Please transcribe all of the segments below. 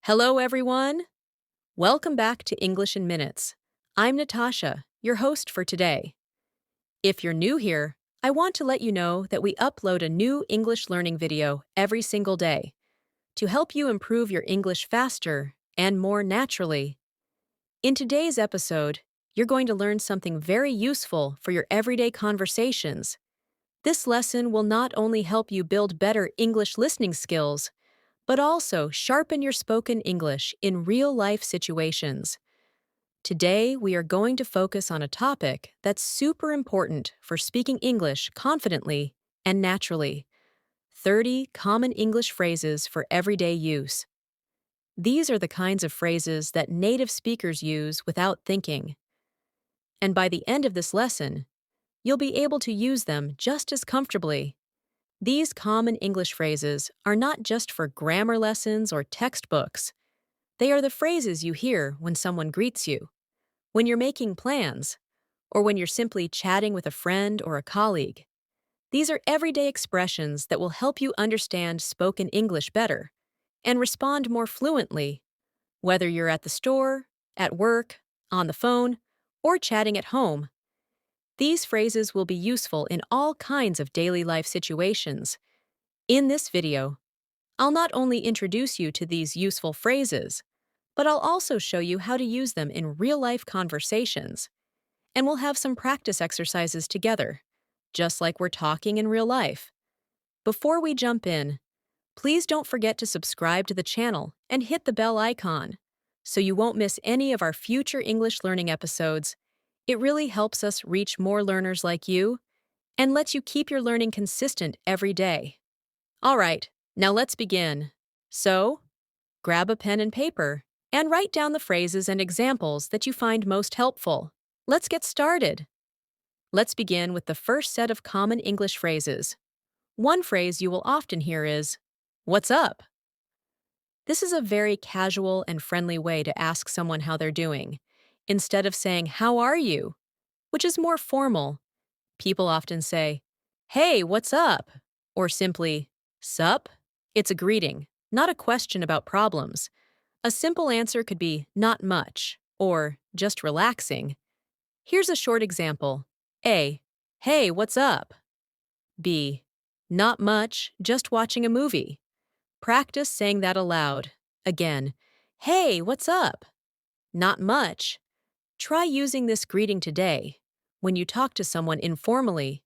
Hello, everyone. Welcome back to English in Minutes. I'm Natasha, your host for today. If you're new here, I want to let you know that we upload a new English learning video every single day to help you improve your English faster and more naturally. In today's episode, you're going to learn something very useful for your everyday conversations. This lesson will not only help you build better English listening skills, but also sharpen your spoken English in real-life situations. Today, we are going to focus on a topic that's super important for speaking English confidently and naturally: 30 common English phrases for everyday use. These are the kinds of phrases that native speakers use without thinking. And by the end of this lesson, you'll be able to use them just as comfortably. These common English phrases are not just for grammar lessons or textbooks. They are the phrases you hear when someone greets you, when you're making plans, or when you're simply chatting with a friend or a colleague. These are everyday expressions that will help you understand spoken English better and respond more fluently, whether you're at the store, at work, on the phone, or chatting at home. These phrases will be useful in all kinds of daily life situations. In this video, I'll not only introduce you to these useful phrases, but I'll also show you how to use them in real-life conversations. And we'll have some practice exercises together, just like we're talking in real life. Before we jump in, please don't forget to subscribe to the channel and hit the bell icon so you won't miss any of our future English learning episodes. It really helps us reach more learners like you and lets you keep your learning consistent every day. All right, now let's begin. So, grab a pen and paper and write down the phrases and examples that you find most helpful. Let's get started. Let's begin with the first set of common English phrases. One phrase you will often hear is, "What's up?" This is a very casual and friendly way to ask someone how they're doing. Instead of saying, "How are you?" which is more formal, people often say, "Hey, what's up?" or simply, "Sup?" It's a greeting, not a question about problems. A simple answer could be "not much" or "just relaxing." Here's a short example. A. Hey, what's up? B. Not much, just watching a movie. Practice saying that aloud. Again, hey, what's up? Not much. Try using this greeting today. When you talk to someone informally,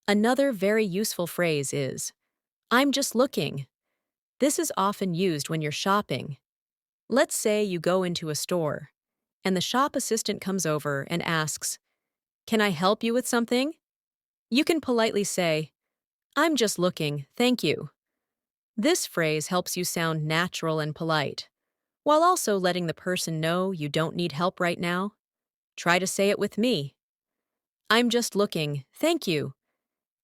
another very useful phrase is, "I'm just looking." This is often used when you're shopping. Let's say you go into a store, and the shop assistant comes over and asks, "Can I help you with something?" You can politely say, "I'm just looking, thank you." This phrase helps you sound natural and polite, while also letting the person know you don't need help right now. Try to say it with me. "I'm just looking, thank you."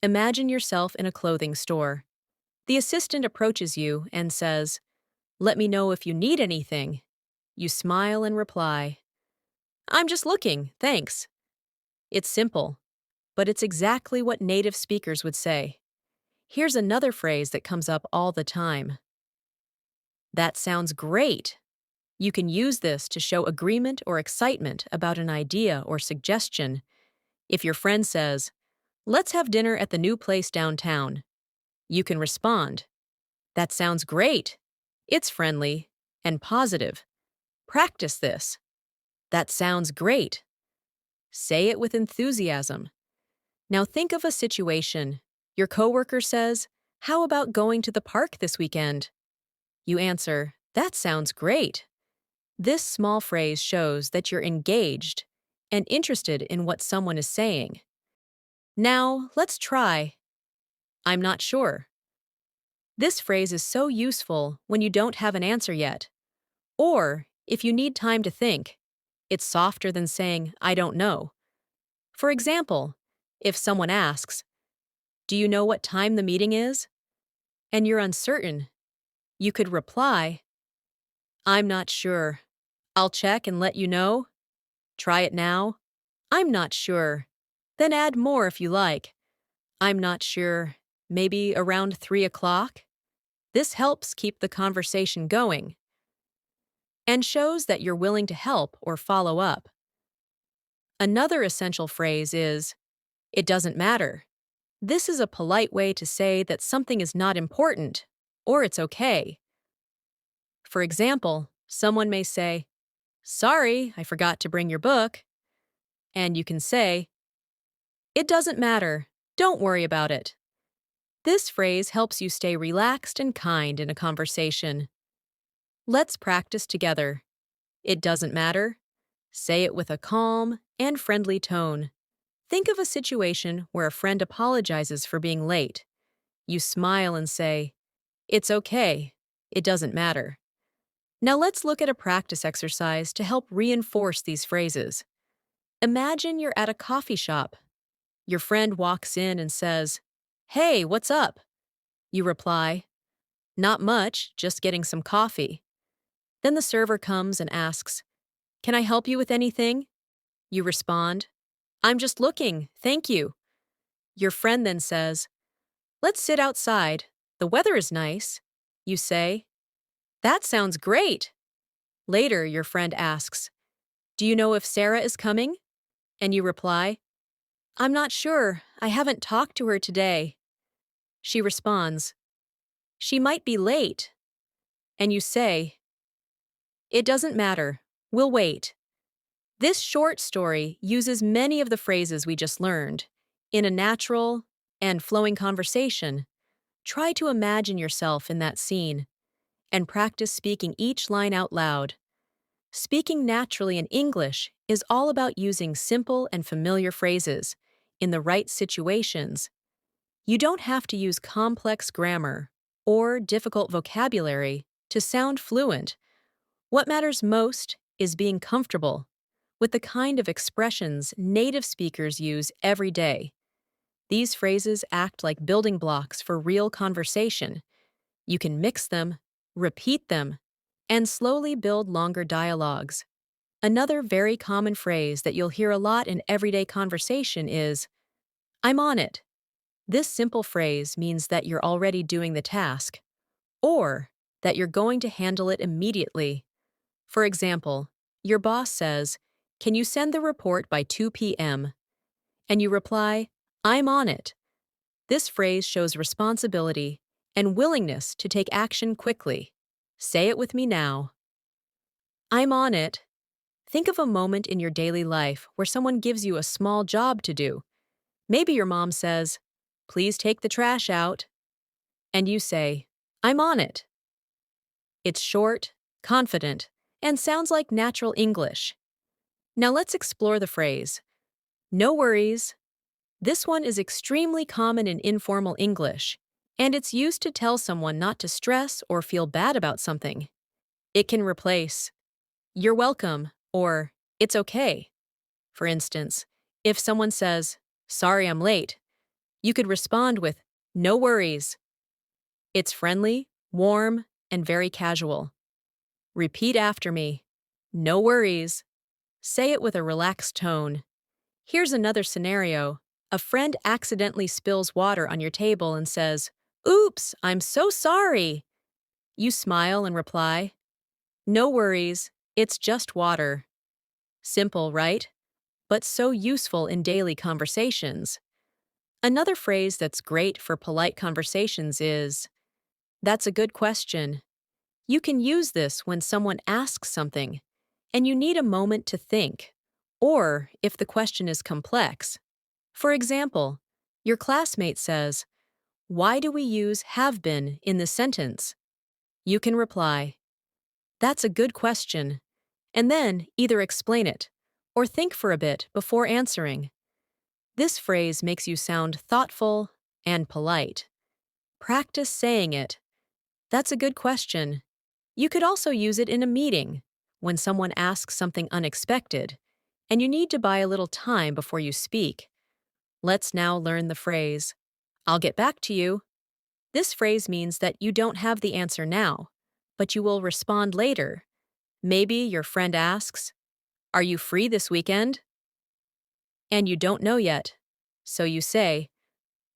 Imagine yourself in a clothing store. The assistant approaches you and says, "Let me know if you need anything." You smile and reply, "I'm just looking, thanks." It's simple, but it's exactly what native speakers would say. Here's another phrase that comes up all the time. "That sounds great." You can use this to show agreement or excitement about an idea or suggestion. If your friend says, "Let's have dinner at the new place downtown," you can respond, "That sounds great." It's friendly and positive. Practice this. "That sounds great." Say it with enthusiasm. Now think of a situation. Your coworker says, "How about going to the park this weekend?" You answer, "That sounds great." This small phrase shows that you're engaged and interested in what someone is saying. Now, let's try, "I'm not sure." This phrase is so useful when you don't have an answer yet, or if you need time to think. It's softer than saying, "I don't know." For example, if someone asks, "Do you know what time the meeting is?" and you're uncertain, you could reply, "I'm not sure. I'll check and let you know." Try it now. "I'm not sure." Then add more if you like. "I'm not sure. Maybe around 3 o'clock?" This helps keep the conversation going. and shows that you're willing to help or follow up. Another essential phrase is, "It doesn't matter." This is a polite way to say that something is not important, or it's okay. For example, someone may say, "Sorry, I forgot to bring your book." And you can say, "It doesn't matter. Don't worry about it." This phrase helps you stay relaxed and kind in a conversation. Let's practice together. It doesn't matter. Say it with a calm and friendly tone. Think of a situation where a friend apologizes for being late. You smile and say, "It's okay. It doesn't matter." Now let's look at a practice exercise to help reinforce these phrases. Imagine you're at a coffee shop. Your friend walks in and says, "Hey, what's up?" You reply, "Not much, just getting some coffee." Then the server comes and asks, "Can I help you with anything?" You respond, "I'm just looking, thank you." Your friend then says, "Let's sit outside. The weather is nice." You say, "That sounds great." Later, your friend asks, "Do you know if Sarah is coming?" And you reply, "I'm not sure. I haven't talked to her today." She responds, "She might be late." And you say, "It doesn't matter. We'll wait." This short story uses many of the phrases we just learned. In a natural and flowing conversation, try to imagine yourself in that scene and practice speaking each line out loud. Speaking naturally in English is all about using simple and familiar phrases in the right situations. You don't have to use complex grammar or difficult vocabulary to sound fluent. What matters most is being comfortable with the kind of expressions native speakers use every day. These phrases act like building blocks for real conversation. You can mix them, repeat them, and slowly build longer dialogues. Another very common phrase that you'll hear a lot in everyday conversation is, "I'm on it." This simple phrase means that you're already doing the task, or that you're going to handle it immediately. For example, your boss says, "Can you send the report by 2 p.m.?" And you reply, "I'm on it." This phrase shows responsibility and willingness to take action quickly. Say it with me now. I'm on it. Think of a moment in your daily life where someone gives you a small job to do. Maybe your mom says, "Please take the trash out." And you say, "I'm on it." It's short, confident, and sounds like natural English. Now let's explore the phrase, "No worries." This one is extremely common in informal English, and it's used to tell someone not to stress or feel bad about something. It can replace, "You're welcome," or "It's okay." For instance, if someone says, "Sorry I'm late," you could respond with, "No worries." It's friendly, warm, and very casual. Repeat after me. No worries. Say it with a relaxed tone. Here's another scenario. A friend accidentally spills water on your table and says, "Oops, I'm so sorry." You smile and reply, "No worries, it's just water." Simple, right? But so useful in daily conversations. Another phrase that's great for polite conversations is, "That's a good question." You can use this when someone asks something and you need a moment to think, or if the question is complex. For example, your classmate says, "Why do we use have been in this sentence?" You can reply, "That's a good question," and then either explain it or think for a bit before answering. This phrase makes you sound thoughtful and polite. Practice saying it. "That's a good question." You could also use it in a meeting when someone asks something unexpected and you need to buy a little time before you speak. Let's now learn the phrase, "I'll get back to you." This phrase means that you don't have the answer now, but you will respond later. Maybe your friend asks, "Are you free this weekend?" And you don't know yet. So you say,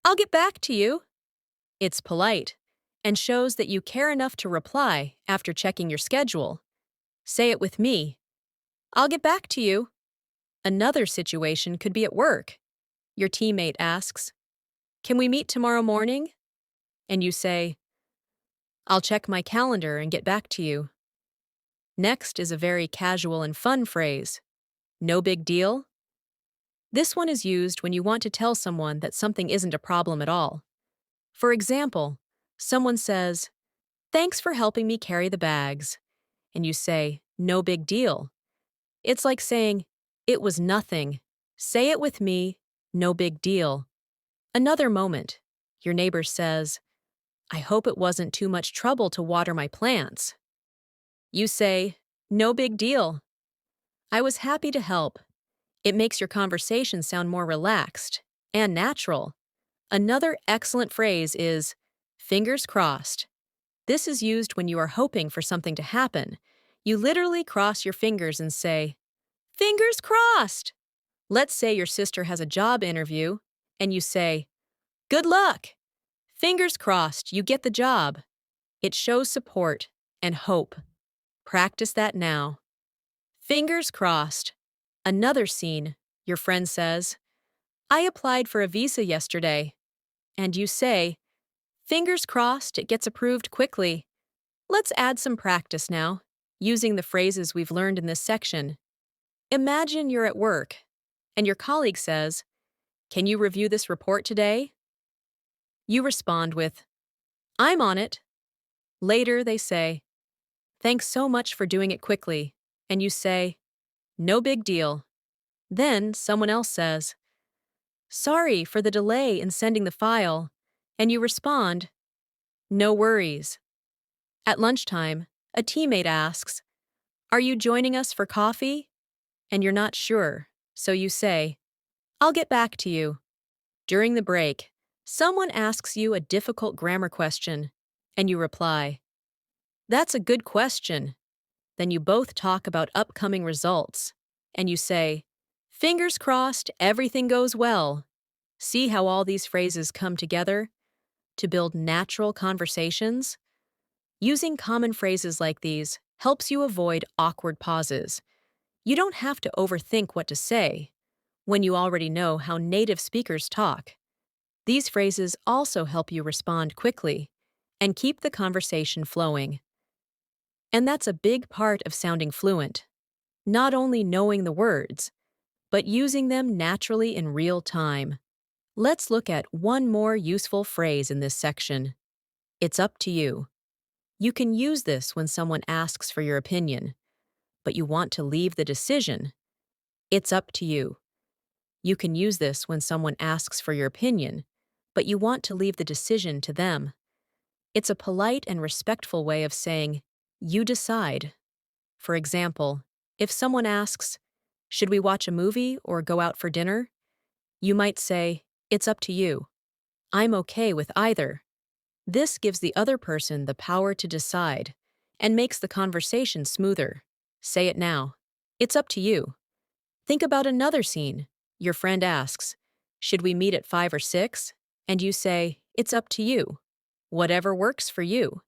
"I'll get back to you." It's polite and shows that you care enough to reply after checking your schedule. Say it with me. I'll get back to you. Another situation could be at work. Your teammate asks, "Can we meet tomorrow morning?" And you say, "I'll check my calendar and get back to you." Next is a very casual and fun phrase. No big deal. This one is used when you want to tell someone that something isn't a problem at all. For example, someone says, "Thanks for helping me carry the bags." And you say, "No big deal." It's like saying, "It was nothing. Say it with me, no big deal." Another moment. Your neighbor says, "I hope it wasn't too much trouble to water my plants." You say, "No big deal. I was happy to help." It makes your conversation sound more relaxed and natural. Another excellent phrase is, "fingers crossed." This is used when you are hoping for something to happen. You literally cross your fingers and say, "Fingers crossed." Let's say your sister has a job interview, and you say, "Good luck. Fingers crossed you get the job." It shows support and hope. Practice that now. Fingers crossed. Another scene. Your friend says, "I applied for a visa yesterday." And you say, "Fingers crossed it gets approved quickly." Let's add some practice now, using the phrases we've learned in this section. Imagine you're at work, and your colleague says, "Can you review this report today?" You respond with, "I'm on it." Later, they say, "Thanks so much for doing it quickly." And you say, "No big deal." Then someone else says, "Sorry for the delay in sending the file." And you respond, "No worries." At lunchtime, a teammate asks, "Are you joining us for coffee?" And you're not sure, so you say, "I'll get back to you." During the break, someone asks you a difficult grammar question, and you reply, "That's a good question." Then you both talk about upcoming results, and you say, "Fingers crossed everything goes well." See how all these phrases come together to build natural conversations? Using common phrases like these helps you avoid awkward pauses. You don't have to overthink what to say when you already know how native speakers talk. These phrases also help you respond quickly and keep the conversation flowing. And that's a big part of sounding fluent. Not only knowing the words, but using them naturally in real time. Let's look at one more useful phrase in this section. It's up to you. You can use this when someone asks for your opinion, but you want to leave the decision. It's up to you. You can use this when someone asks for your opinion, but you want to leave the decision to them. It's a polite and respectful way of saying, "You decide." For example, if someone asks, "Should we watch a movie or go out for dinner?" You might say, "It's up to you. I'm okay with either." This gives the other person the power to decide and makes the conversation smoother. Say it now. It's up to you. Think about another scene. Your friend asks, "Should we meet at 5 or 6?" And you say, "It's up to you. Whatever works for you."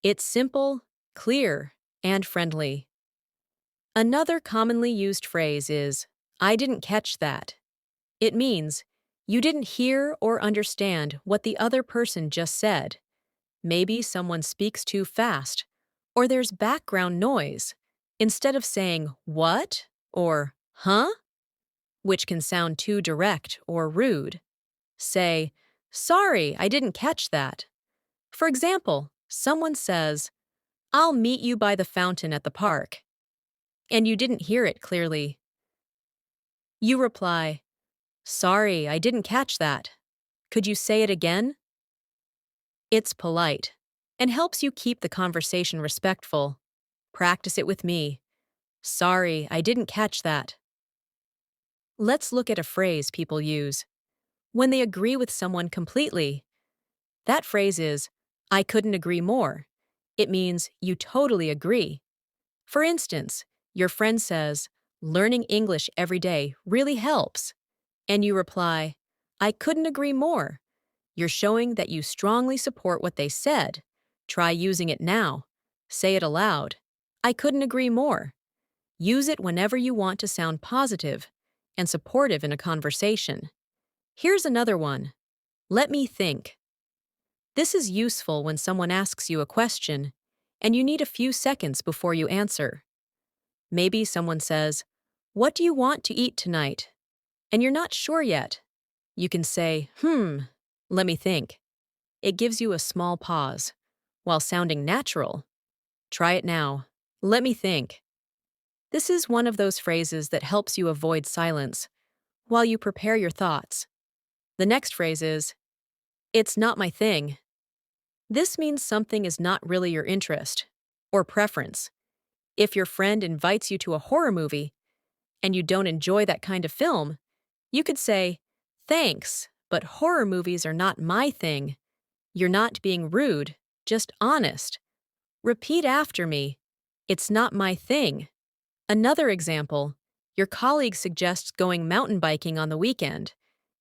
It's simple, clear, and friendly. Another commonly used phrase is, "I didn't catch that." It means, you didn't hear or understand what the other person just said. Maybe someone speaks too fast, or there's background noise. Instead of saying, "What?" or "Huh?" which can sound too direct or rude, say, "Sorry, I didn't catch that." For example, someone says, "I'll meet you by the fountain at the park," and you didn't hear it clearly. You reply, "Sorry, I didn't catch that. Could you say it again?" It's polite and helps you keep the conversation respectful. Practice it with me. "Sorry, I didn't catch that." Let's look at a phrase people use when they agree with someone completely. That phrase is, "I couldn't agree more." It means you totally agree. For instance, your friend says, "Learning English every day really helps." And you reply, "I couldn't agree more." You're showing that you strongly support what they said. Try using it now. Say it aloud. I couldn't agree more. Use it whenever you want to sound positive and supportive in a conversation. Here's another one. Let me think. This is useful when someone asks you a question and you need a few seconds before you answer. Maybe someone says, "What do you want to eat tonight?" And you're not sure yet. You can say, let me think. It gives you a small pause, while sounding natural. Try it now. Let me think. This is one of those phrases that helps you avoid silence while you prepare your thoughts. The next phrase is, it's not my thing. This means something is not really your interest or preference. If your friend invites you to a horror movie and you don't enjoy that kind of film, you could say, thanks, but horror movies are not my thing. You're not being rude, just honest. Repeat after me. It's not my thing. Another example, your colleague suggests going mountain biking on the weekend,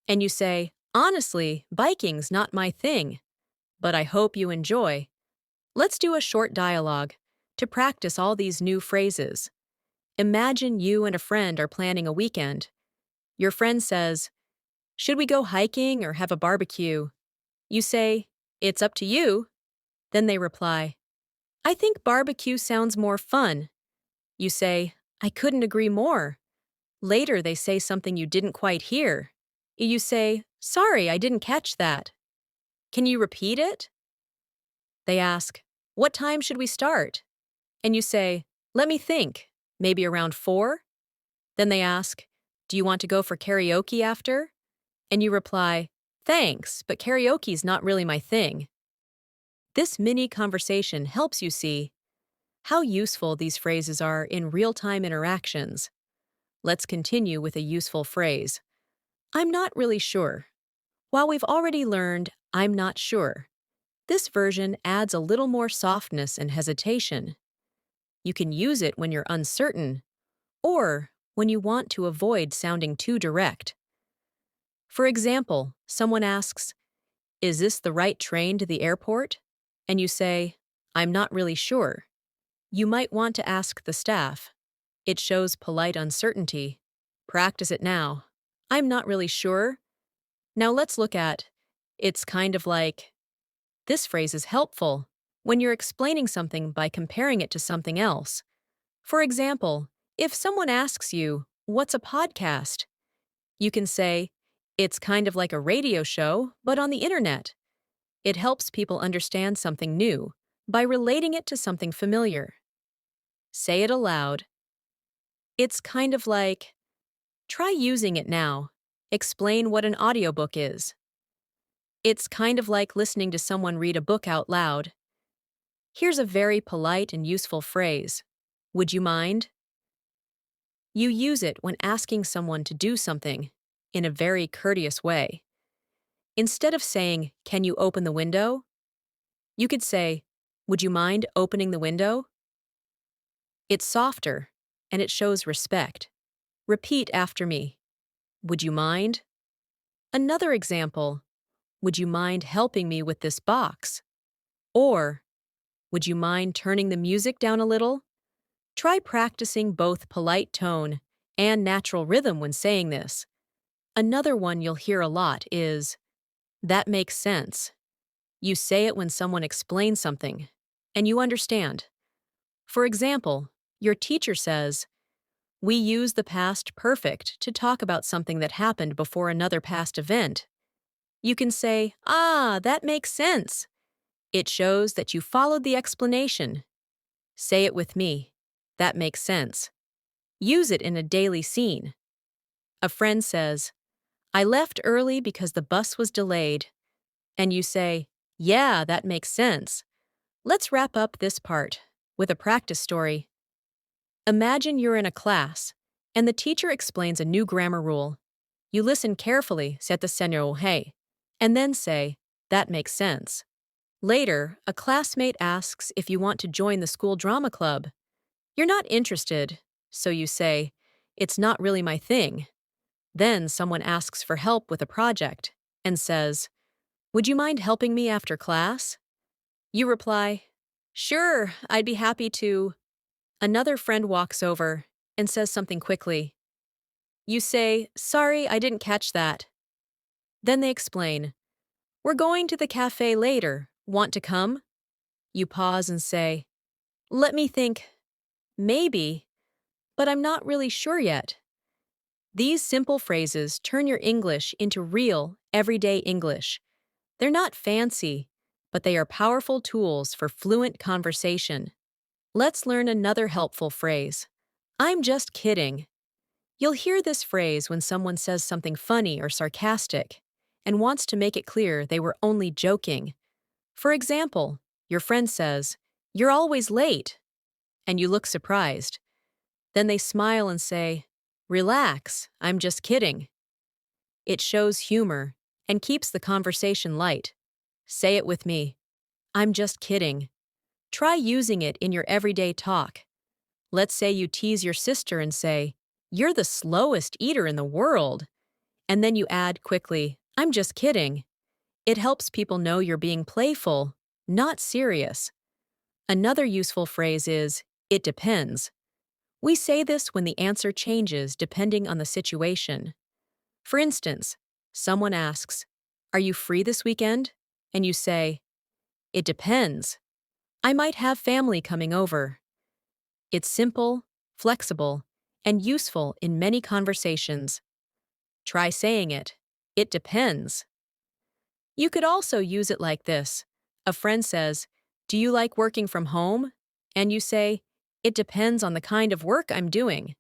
and you say, honestly, biking's not my thing, but I hope you enjoy. Let's do a short dialogue to practice all these new phrases. Imagine you and a friend are planning a weekend. Your friend says, should we go hiking or have a barbecue? You say, it's up to you. Then they reply, I think barbecue sounds more fun. You say, I couldn't agree more. Later they say something you didn't quite hear. You say, sorry, I didn't catch that. Can you repeat it? They ask, what time should we start? And you say, let me think, maybe around 4? Then they ask, do you want to go for karaoke after? And you reply, thanks, but karaoke's not really my thing. This mini conversation helps you see how useful these phrases are in real-time interactions. Let's continue with a useful phrase. I'm not really sure. While we've already learned I'm not sure, this version adds a little more softness and hesitation. You can use it when you're uncertain or when you want to avoid sounding too direct. For example, someone asks, is this the right train to the airport? And you say, I'm not really sure. You might want to ask the staff. It shows polite uncertainty. Practice it now. I'm not really sure. Now let's look at, it's kind of like. This phrase is helpful when you're explaining something by comparing it to something else. For example, if someone asks you, what's a podcast? You can say, it's kind of like a radio show, but on the internet. It helps people understand something new by relating it to something familiar. Say it aloud. It's kind of like. Try using it now. Explain what an audiobook is. It's kind of like listening to someone read a book out loud. Here's a very polite and useful phrase. Would you mind? You use it when asking someone to do something in a very courteous way. Instead of saying, can you open the window? You could say, would you mind opening the window? It's softer, and it shows respect. Repeat after me. Would you mind? Another example, would you mind helping me with this box? Or, would you mind turning the music down a little? Try practicing both polite tone and natural rhythm when saying this. Another one you'll hear a lot is, that makes sense. You say it when someone explains something, and you understand. For example, your teacher says, we use the past perfect to talk about something that happened before another past event. You can say, that makes sense. It shows that you followed the explanation. Say it with me. That makes sense. Use it in a daily scene. A friend says, I left early because the bus was delayed. And you say, yeah, that makes sense. Let's wrap up this part with a practice story. Imagine you're in a class, and the teacher explains a new grammar rule. You listen carefully, set the senyo hey, and then say, that makes sense. Later, a classmate asks if you want to join the school drama club. You're not interested, so you say, it's not really my thing. Then someone asks for help with a project and says, would you mind helping me after class? You reply, sure, I'd be happy to. Another friend walks over and says something quickly. You say, "Sorry, I didn't catch that." Then they explain, "We're going to the cafe later. Want to come?" You pause and say, "Let me think. Maybe, but I'm not really sure yet." These simple phrases turn your English into real, everyday English. They're not fancy, but they are powerful tools for fluent conversation. Let's learn another helpful phrase. I'm just kidding. You'll hear this phrase when someone says something funny or sarcastic and wants to make it clear they were only joking. For example, your friend says, "You're always late," and you look surprised. Then they smile and say, "Relax, I'm just kidding." It shows humor and keeps the conversation light. Say it with me. I'm just kidding. Try using it in your everyday talk. Let's say you tease your sister and say, "You're the slowest eater in the world." And then you add quickly, "I'm just kidding." It helps people know you're being playful, not serious. Another useful phrase is, "It depends." We say this when the answer changes depending on the situation. For instance, someone asks, "Are you free this weekend?" And you say, "It depends. I might have family coming over." It's simple, flexible, and useful in many conversations. Try saying it. It depends. You could also use it like this. A friend says, "Do you like working from home?" And you say, "It depends on the kind of work I'm doing."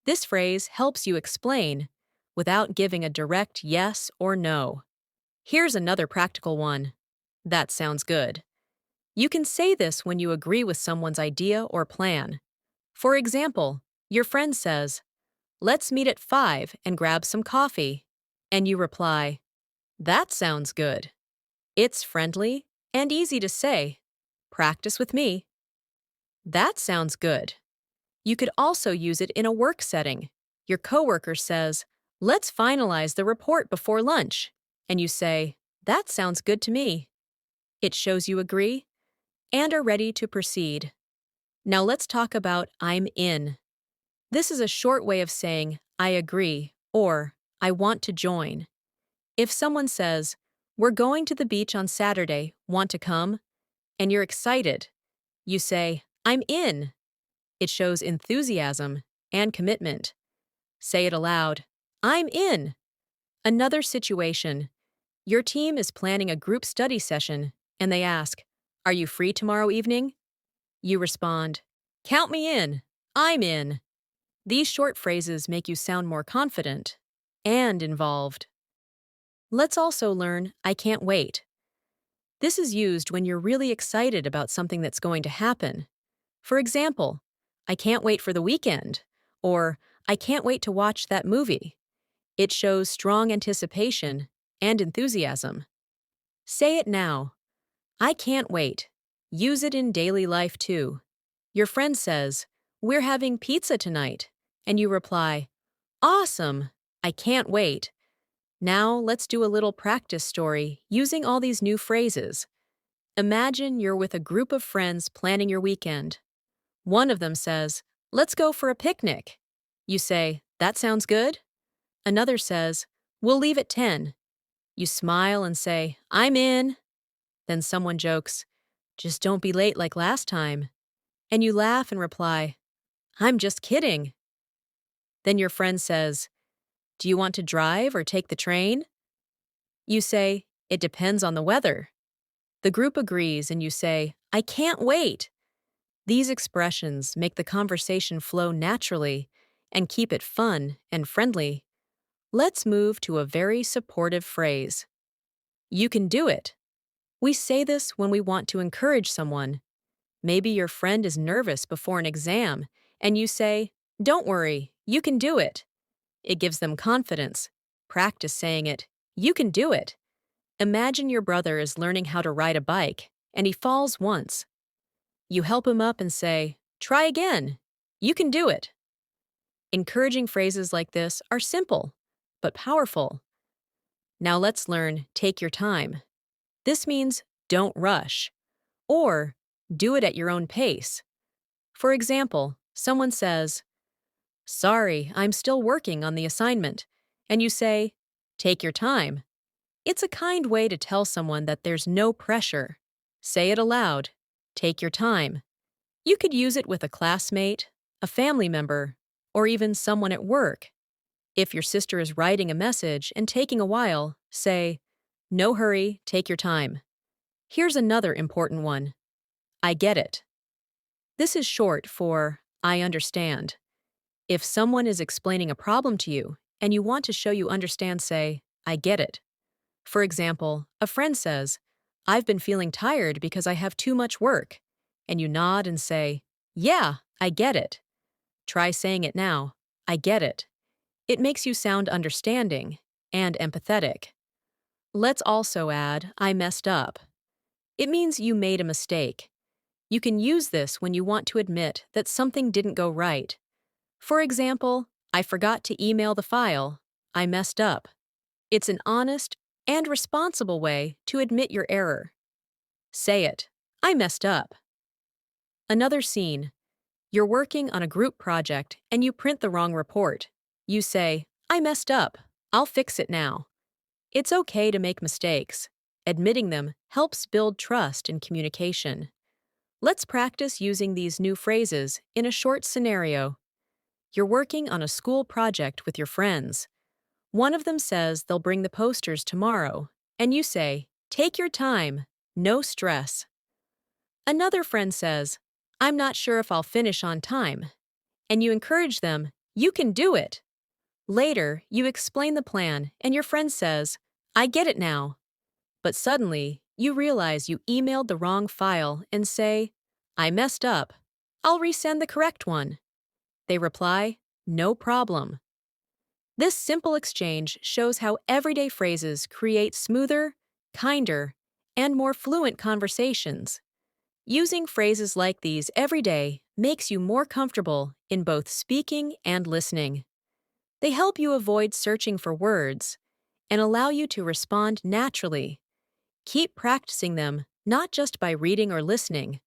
This phrase helps you explain without giving a direct yes or no. Here's another practical one. That sounds good. You can say this when you agree with someone's idea or plan. For example, your friend says, "Let's meet at 5 and grab some coffee." And you reply, "That sounds good." It's friendly and easy to say. Practice with me. That sounds good. You could also use it in a work setting. Your coworker says, "Let's finalize the report before lunch." And you say, "That sounds good to me." It shows you agree and are ready to proceed. Now let's talk about "I'm in." This is a short way of saying "I agree" or "I want to join." If someone says, "We're going to the beach on Saturday, want to come?" and you're excited, you say, "I'm in." It shows enthusiasm and commitment. Say it aloud. I'm in. Another situation. Your team is planning a group study session, and they ask, "Are you free tomorrow evening?" You respond, "Count me in. I'm in." These short phrases make you sound more confident and involved. Let's also learn "I can't wait." This is used when you're really excited about something that's going to happen. For example, "I can't wait for the weekend," or "I can't wait to watch that movie." It shows strong anticipation and enthusiasm. Say it now. I can't wait. Use it in daily life too. Your friend says, "We're having pizza tonight." And you reply, "Awesome. I can't wait." Now let's do a little practice story using all these new phrases. Imagine you're with a group of friends planning your weekend. One of them says, "Let's go for a picnic." You say, "That sounds good." Another says, "We'll leave at 10. You smile and say, "I'm in." Then someone jokes, "Just don't be late like last time." And you laugh and reply, "I'm just kidding." Then your friend says, "Do you want to drive or take the train?" You say, "It depends on the weather." The group agrees and you say, "I can't wait." These expressions make the conversation flow naturally and keep it fun and friendly. Let's move to a very supportive phrase. You can do it. We say this when we want to encourage someone. Maybe your friend is nervous before an exam, and you say, "Don't worry, you can do it." It gives them confidence. Practice saying it. You can do it. Imagine your brother is learning how to ride a bike, and he falls once. You help him up and say, "Try again. You can do it." Encouraging phrases like this are simple, but powerful. Now let's learn "take your time." This means don't rush, or do it at your own pace. For example, someone says, "Sorry, I'm still working on the assignment," and you say, "Take your time." It's a kind way to tell someone that there's no pressure. Say it aloud. Take your time. You could use it with a classmate, a family member, or even someone at work. If your sister is writing a message and taking a while, say, "No hurry, take your time." Here's another important one. I get it. This is short for I understand. If someone is explaining a problem to you and you want to show you understand, say, I get it. For example, a friend says, "I've been feeling tired because I have too much work." And you nod and say, "Yeah, I get it." Try saying it now. I get it. It makes you sound understanding and empathetic. Let's also add, I messed up. It means you made a mistake. You can use this when you want to admit that something didn't go right. For example, I forgot to email the file. I messed up. It's an honest and responsible way to admit your error. Say it. I messed up. Another scene. You're working on a group project and you print the wrong report. You say, I messed up. I'll fix it now. It's okay to make mistakes. Admitting them helps build trust in communication. Let's practice using these new phrases in a short scenario. You're working on a school project with your friends. One of them says they'll bring the posters tomorrow, and you say, take your time, no stress. Another friend says, I'm not sure if I'll finish on time, and you encourage them, you can do it. Later, you explain the plan, and your friend says, I get it now. But suddenly, you realize you emailed the wrong file and say, I messed up. I'll resend the correct one. They reply, no problem. This simple exchange shows how everyday phrases create smoother, kinder, and more fluent conversations. Using phrases like these every day makes you more comfortable in both speaking and listening. They help you avoid searching for words and allow you to respond naturally. Keep practicing them not just by reading or listening,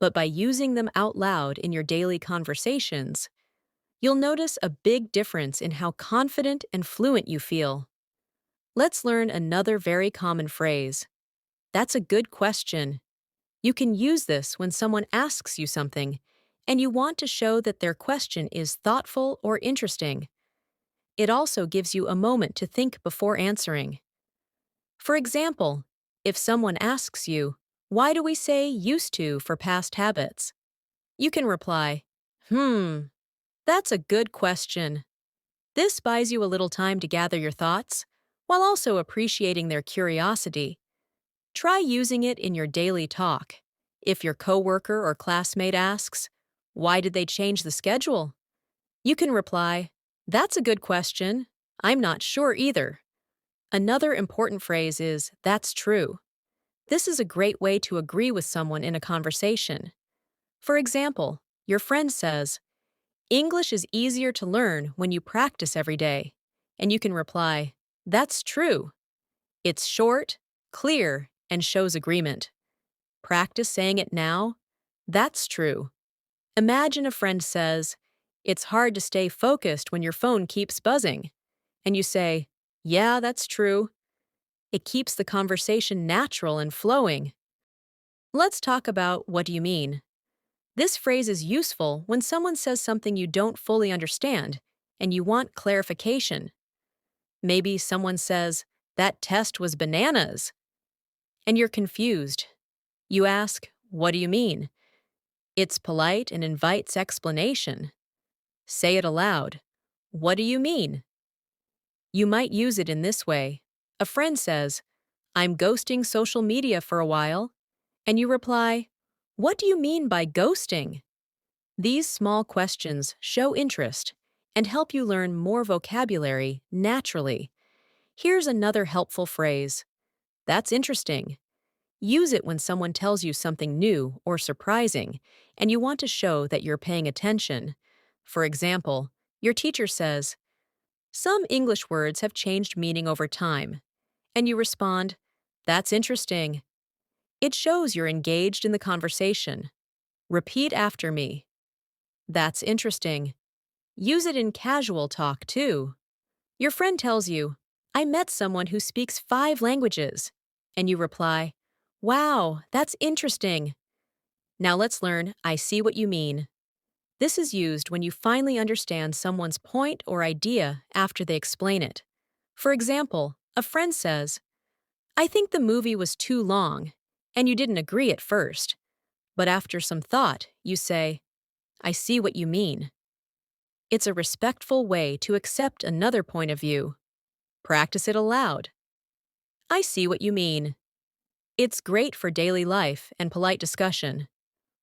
but by using them out loud in your daily conversations. You'll notice a big difference in how confident and fluent you feel. Let's learn another very common phrase. That's a good question. You can use this when someone asks you something and you want to show that their question is thoughtful or interesting. It also gives you a moment to think before answering. For example, if someone asks you, why do we say used to for past habits? You can reply, that's a good question. This buys you a little time to gather your thoughts, while also appreciating their curiosity. Try using it in your daily talk. If your coworker or classmate asks, why did they change the schedule? You can reply, that's a good question. I'm not sure either. Another important phrase is, that's true. This is a great way to agree with someone in a conversation. For example, your friend says, English is easier to learn when you practice every day. And you can reply, that's true. It's short, clear, and shows agreement. Practice saying it now. That's true. Imagine a friend says, it's hard to stay focused when your phone keeps buzzing. And you say, yeah, that's true. It keeps the conversation natural and flowing. Let's talk about what do you mean. This phrase is useful when someone says something you don't fully understand and you want clarification. Maybe someone says, that test was bananas, and you're confused. You ask, what do you mean? It's polite and invites explanation. Say it aloud. What do you mean? You might use it in this way. A friend says, I'm ghosting social media for a while, and you reply, what do you mean by ghosting? These small questions show interest and help you learn more vocabulary naturally. Here's another helpful phrase. That's interesting. Use it when someone tells you something new or surprising, and you want to show that you're paying attention. For example, your teacher says, some English words have changed meaning over time, and you respond, that's interesting. It shows you're engaged in the conversation. Repeat after me. That's interesting. Use it in casual talk, too. Your friend tells you, I met someone who speaks 5 languages. And you reply, Wow, that's interesting. Now let's learn I see what you mean. This is used when you finally understand someone's point or idea after they explain it. For example, a friend says, I think the movie was too long, and you didn't agree at first. But after some thought, you say, I see what you mean. It's a respectful way to accept another point of view. Practice it aloud. I see what you mean. It's great for daily life and polite discussion.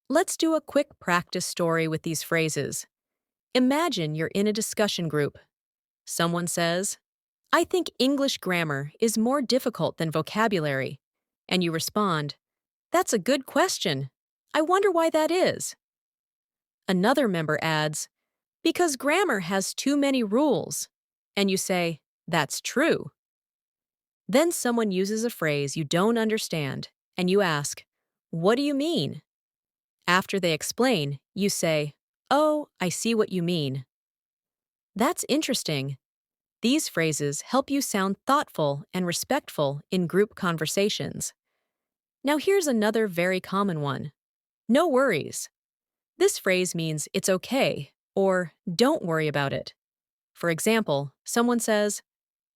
Let's do a quick practice story with these phrases. Imagine you're in a discussion group. Someone says, I think English grammar is more difficult than vocabulary. And you respond, That's a good question. I wonder why that is. Another member adds, Because grammar has too many rules. And you say, That's true. Then someone uses a phrase you don't understand, and you ask, What do you mean? After they explain, you say, Oh, I see what you mean. That's interesting. These phrases help you sound thoughtful and respectful in group conversations. Now here's another very common one. No worries. This phrase means it's okay or don't worry about it. For example, someone says,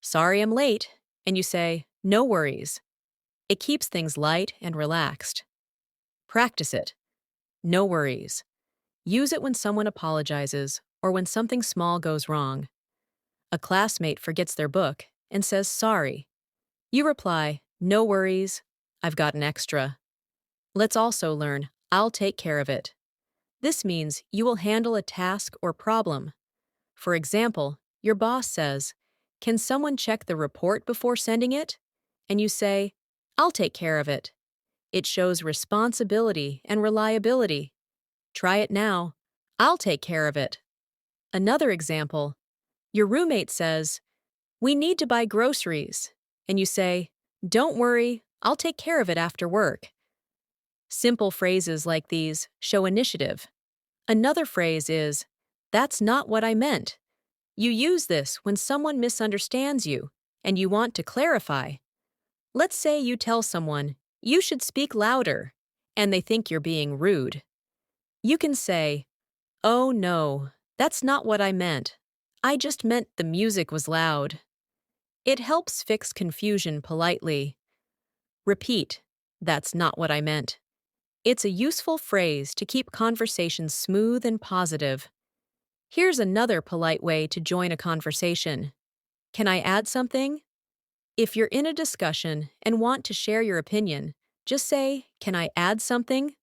Sorry I'm late, and you say, No worries. It keeps things light and relaxed. Practice it. No worries. Use it when someone apologizes or when something small goes wrong. A classmate forgets their book and says sorry. You reply, No worries, I've got an extra. Let's also learn, I'll take care of it. This means you will handle a task or problem. For example, your boss says, Can someone check the report before sending it? And you say, I'll take care of it. It shows responsibility and reliability. Try it now. I'll take care of it. Another example, your roommate says, We need to buy groceries. And you say, Don't worry, I'll take care of it after work. Simple phrases like these show initiative. Another phrase is, That's not what I meant. You use this when someone misunderstands you and you want to clarify. Let's say you tell someone, You should speak louder, and they think you're being rude. You can say, Oh no, that's not what I meant. I just meant the music was loud. It helps fix confusion politely. Repeat, That's not what I meant. It's a useful phrase to keep conversations smooth and positive. Here's another polite way to join a conversation. Can I add something? If you're in a discussion and want to share your opinion, just say, Can I add something?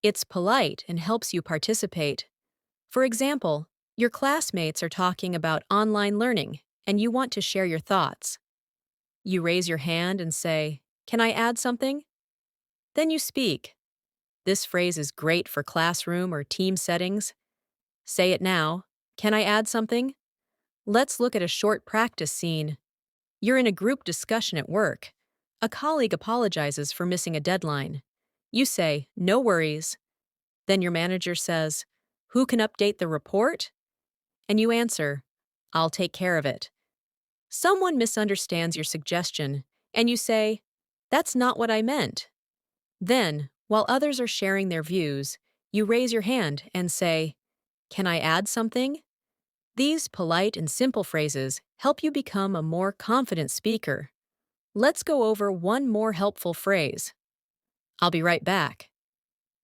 It's polite and helps you participate. For example, your classmates are talking about online learning and you want to share your thoughts. You raise your hand and say, Can I add something? Then you speak. This phrase is great for classroom or team settings. Say it now. Can I add something? Let's look at a short practice scene. You're in a group discussion at work. A colleague apologizes for missing a deadline. You say, No worries. Then your manager says, Who can update the report? And you answer, I'll take care of it. Someone misunderstands your suggestion, and you say, That's not what I meant. Then, while others are sharing their views, you raise your hand and say, Can I add something? These polite and simple phrases help you become a more confident speaker. Let's go over one more helpful phrase. I'll be right back.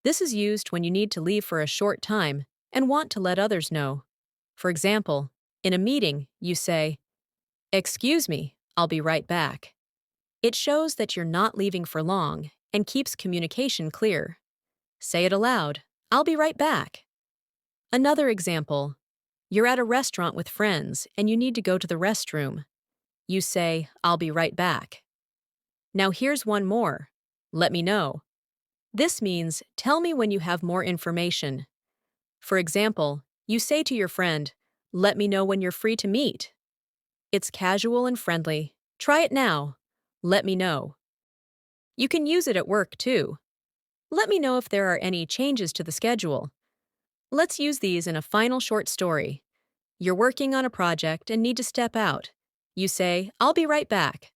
This is used when you need to leave for a short time and want to let others know. For example, in a meeting, you say, Excuse me, I'll be right back. It shows that you're not leaving for long and keeps communication clear. Say it aloud, I'll be right back. Another example, you're at a restaurant with friends and you need to go to the restroom. You say, I'll be right back. Now here's one more. Let me know. This means tell me when you have more information. For example, you say to your friend, Let me know when you're free to meet. It's casual and friendly. Try it now. Let me know. You can use it at work too. Let me know if there are any changes to the schedule. Let's use these in a final short story. You're working on a project and need to step out. You say, I'll be right back.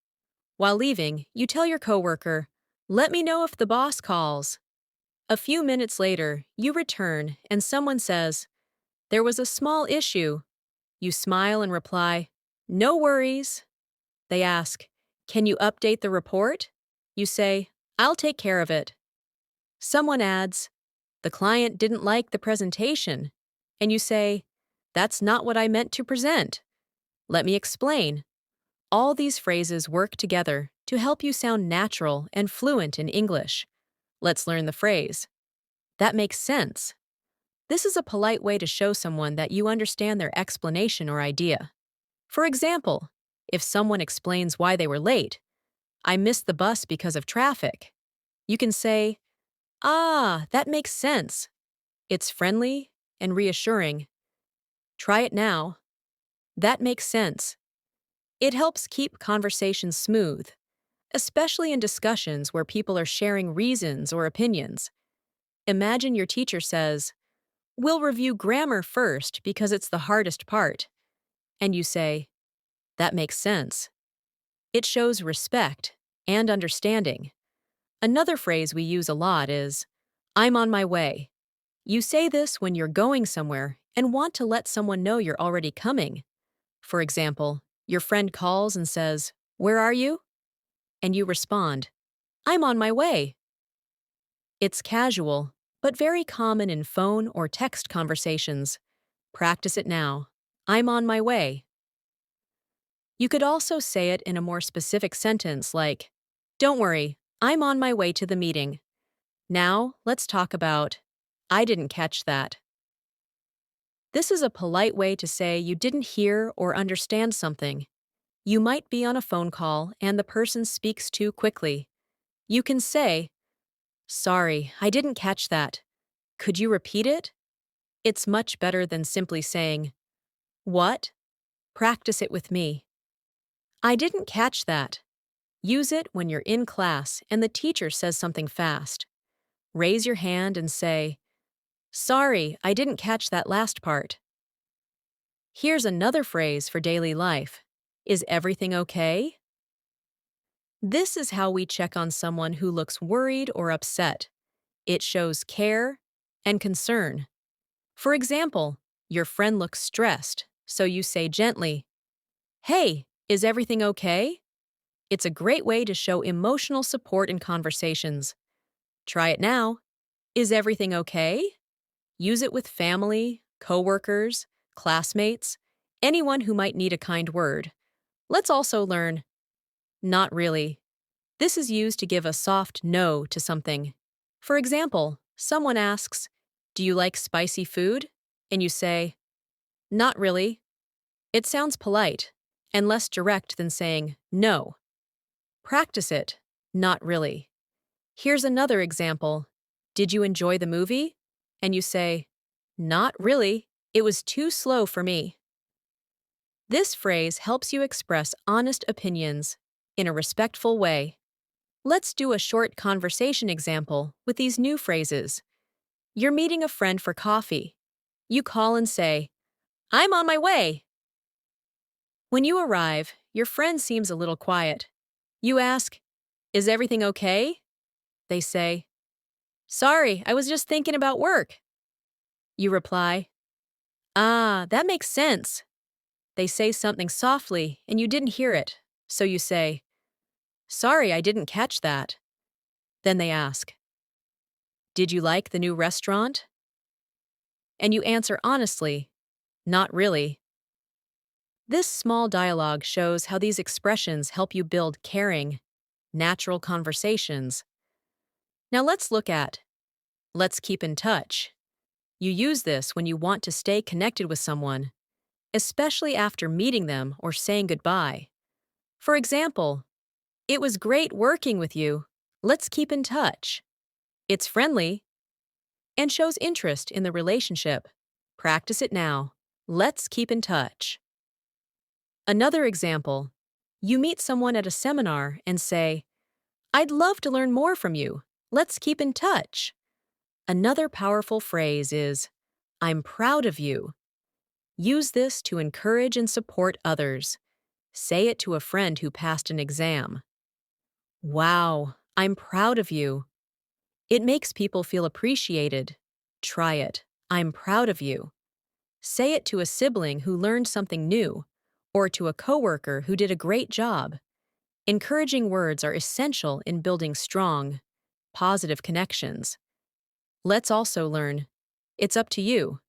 While leaving, you tell your coworker, let me know if the boss calls. A few minutes later, you return and someone says, there was a small issue. You smile and reply, no worries. They ask, can you update the report? You say, I'll take care of it. Someone adds, the client didn't like the presentation. And you say, that's not what I meant to present. Let me explain. All these phrases work together to help you sound natural and fluent in English. Let's learn the phrase. That makes sense. This is a polite way to show someone that you understand their explanation or idea. For example, if someone explains why they were late, I missed the bus because of traffic. You can say, ah, that makes sense. It's friendly and reassuring. Try it now. That makes sense. It helps keep conversations smooth, especially in discussions where people are sharing reasons or opinions. Imagine your teacher says, we'll review grammar first because it's the hardest part. And you say, that makes sense. It shows respect and understanding. Another phrase we use a lot is, I'm on my way. You say this when you're going somewhere and want to let someone know you're already coming. For example, your friend calls and says, where are you? And you respond, I'm on my way. It's casual, but very common in phone or text conversations. Practice it now. I'm on my way. You could also say it in a more specific sentence like, don't worry, I'm on my way to the meeting. Now, let's talk about, I didn't catch that. This is a polite way to say you didn't hear or understand something. You might be on a phone call and the person speaks too quickly. You can say, sorry, I didn't catch that. Could you repeat it? It's much better than simply saying, what? Practice it with me. I didn't catch that. Use it when you're in class and the teacher says something fast. Raise your hand and say, sorry, I didn't catch that last part. Here's another phrase for daily life. Is everything okay? This is how we check on someone who looks worried or upset. It shows care and concern. For example, your friend looks stressed, so you say gently, hey, is everything okay? It's a great way to show emotional support in conversations. Try it now. Is everything okay? Use it with family, coworkers, classmates, anyone who might need a kind word. Let's also learn, not really. This is used to give a soft no to something. For example, someone asks, do you like spicy food? And you say, not really. It sounds polite and less direct than saying no. Practice it, not really. Here's another example. Did you enjoy the movie? And you say, not really. It was too slow for me. This phrase helps you express honest opinions in a respectful way. Let's do a short conversation example with these new phrases. You're meeting a friend for coffee. You call and say, I'm on my way. When you arrive, your friend seems a little quiet. You ask, is everything okay? They say, sorry, I was just thinking about work. You reply, ah, that makes sense. They say something softly and you didn't hear it, so you say, sorry, I didn't catch that. Then they ask, did you like the new restaurant? And you answer honestly, not really. This small dialogue shows how these expressions help you build caring, natural conversations. Now let's look at, let's keep in touch. You use this when you want to stay connected with someone, especially after meeting them or saying goodbye. For example, it was great working with you. Let's keep in touch. It's friendly and shows interest in the relationship. Practice it now. Let's keep in touch. Another example, you meet someone at a seminar and say, I'd love to learn more from you. Let's keep in touch. Another powerful phrase is, I'm proud of you. Use this to encourage and support others. Say it to a friend who passed an exam. Wow, I'm proud of you. It makes people feel appreciated. Try it. I'm proud of you. Say it to a sibling who learned something new, or to a coworker who did a great job. Encouraging words are essential in building strong, positive connections. Let's also learn, it's up to you.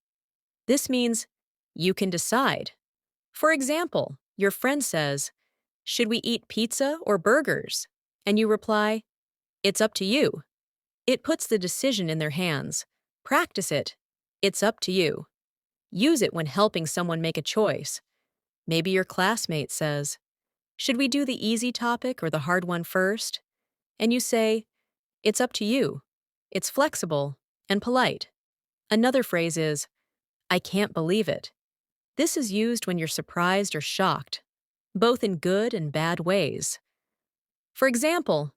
This means you can decide. For example, your friend says, should we eat pizza or burgers? And you reply, it's up to you. It puts the decision in their hands. Practice it. It's up to you. Use it when helping someone make a choice. Maybe your classmate says, should we do the easy topic or the hard one first? And you say, it's up to you. It's flexible and polite. Another phrase is, I can't believe it. This is used when you're surprised or shocked, both in good and bad ways. For example,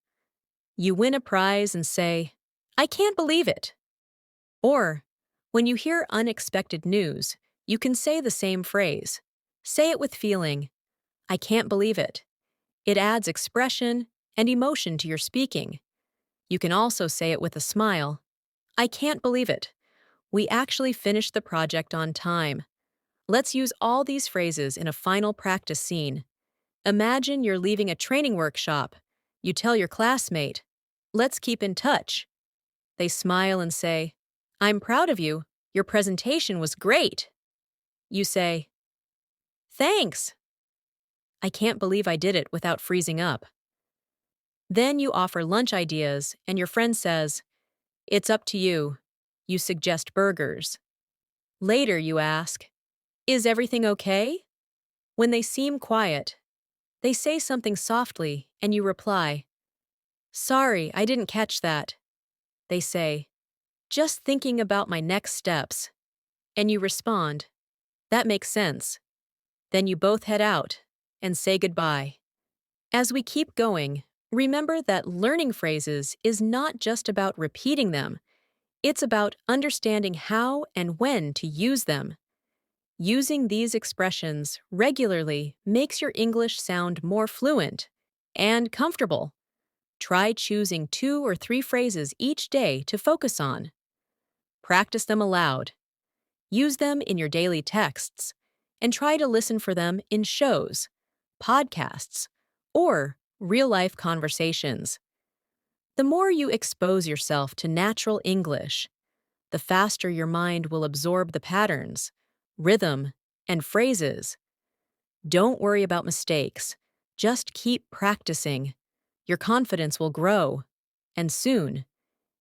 you win a prize and say, I can't believe it. Or, when you hear unexpected news, you can say the same phrase. Say it with feeling, I can't believe it. It adds expression and emotion to your speaking. You can also say it with a smile. I can't believe it. We actually finished the project on time. Let's use all these phrases in a final practice scene. Imagine you're leaving a training workshop. You tell your classmate, let's keep in touch. They smile and say, I'm proud of you. Your presentation was great. You say, thanks. I can't believe I did it without freezing up. Then you offer lunch ideas, and your friend says, it's up to you. You suggest burgers. Later you ask, is everything okay? When they seem quiet, they say something softly, and you reply, sorry, I didn't catch that. They say, just thinking about my next steps. And you respond, that makes sense. Then you both head out and say goodbye. As we keep going, remember that learning phrases is not just about repeating them. It's about understanding how and when to use them. Using these expressions regularly makes your English sound more fluent and comfortable. Try choosing 2 or 3 phrases each day to focus on. Practice them aloud. Use them in your daily texts, and try to listen for them in shows, podcasts, or real-life conversations. The more you expose yourself to natural English, the faster your mind will absorb the patterns, rhythm, and phrases. Don't worry about mistakes. Just keep practicing. Your confidence will grow, and soon,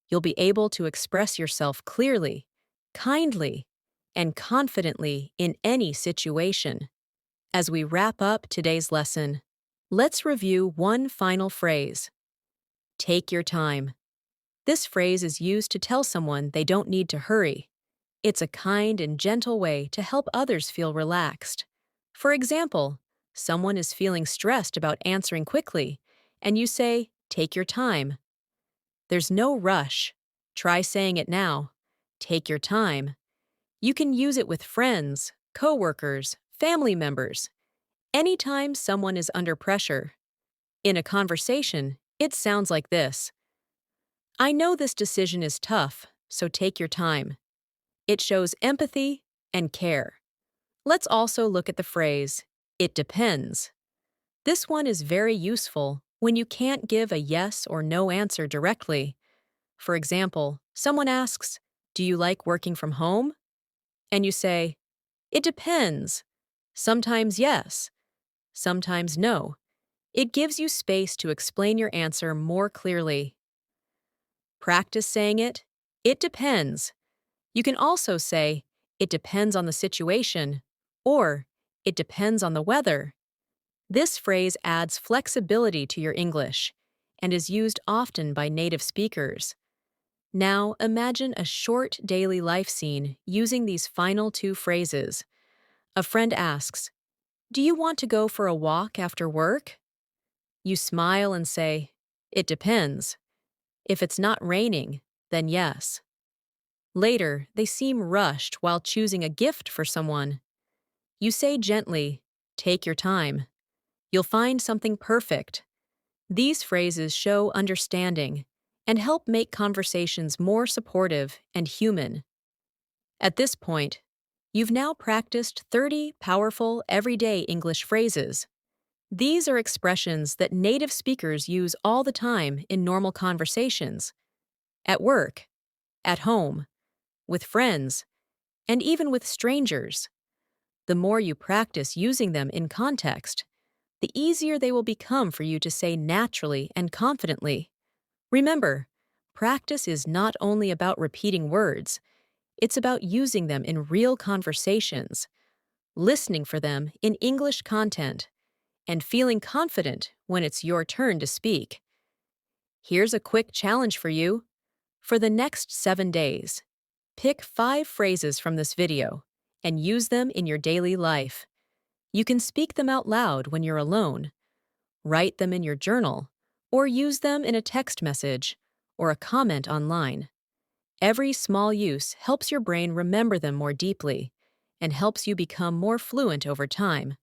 you'll be able to express yourself clearly, kindly, and confidently in any situation. As we wrap up today's lesson, let's review one final phrase. Take your time. This phrase is used to tell someone they don't need to hurry. It's a kind and gentle way to help others feel relaxed. For example, someone is feeling stressed about answering quickly, and you say, take your time. There's no rush. Try saying it now. Take your time. You can use it with friends, coworkers, family members. Anytime someone is under pressure. In a conversation, it sounds like this. I know this decision is tough, so take your time. It shows empathy and care. Let's also look at the phrase, it depends. This one is very useful when you can't give a yes or no answer directly. For example, someone asks, do you like working from home? And you say, it depends. Sometimes yes, sometimes no. It gives you space to explain your answer more clearly. Practice saying it depends. You can also say, it depends on the situation, or it depends on the weather. This phrase adds flexibility to your English and is used often by native speakers. Now imagine a short daily life scene using these final 2 phrases. A friend asks, do you want to go for a walk after work? You smile and say, it depends. If it's not raining, then yes. Later, they seem rushed while choosing a gift for someone. You say gently, "Take your time. You'll find something perfect." These phrases show understanding and help make conversations more supportive and human. At this point, you've now practiced 30 powerful everyday English phrases. These are expressions that native speakers use all the time in normal conversations, at work, at home, with friends, and even with strangers. The more you practice using them in context, the easier they will become for you to say naturally and confidently. Remember, practice is not only about repeating words, it's about using them in real conversations, listening for them in English content, and feeling confident when it's your turn to speak. Here's a quick challenge for you. For the next 7 days, pick 5 phrases from this video and use them in your daily life. You can speak them out loud when you're alone, write them in your journal, or use them in a text message or a comment online. Every small use helps your brain remember them more deeply and helps you become more fluent over time.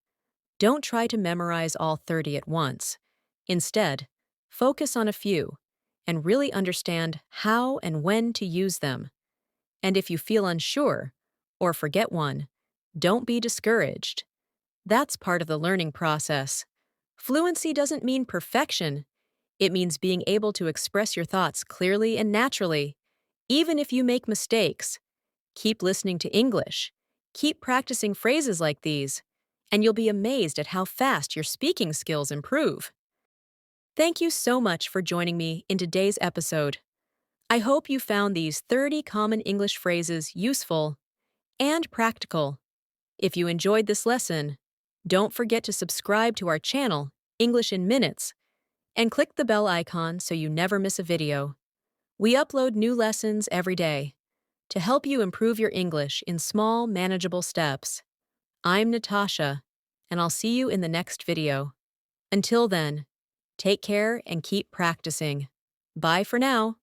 Don't try to memorize all 30 at once. Instead, focus on a few and really understand how and when to use them. And if you feel unsure or forget one, don't be discouraged. That's part of the learning process. Fluency doesn't mean perfection. It means being able to express your thoughts clearly and naturally. Even if you make mistakes, keep listening to English, keep practicing phrases like these, and you'll be amazed at how fast your speaking skills improve. Thank you so much for joining me in today's episode. I hope you found these 30 common English phrases useful and practical. If you enjoyed this lesson, don't forget to subscribe to our channel, English in Minutes, and click the bell icon so you never miss a video. We upload new lessons every day to help you improve your English in small, manageable steps. I'm Natasha, and I'll see you in the next video. Until then, take care and keep practicing. Bye for now.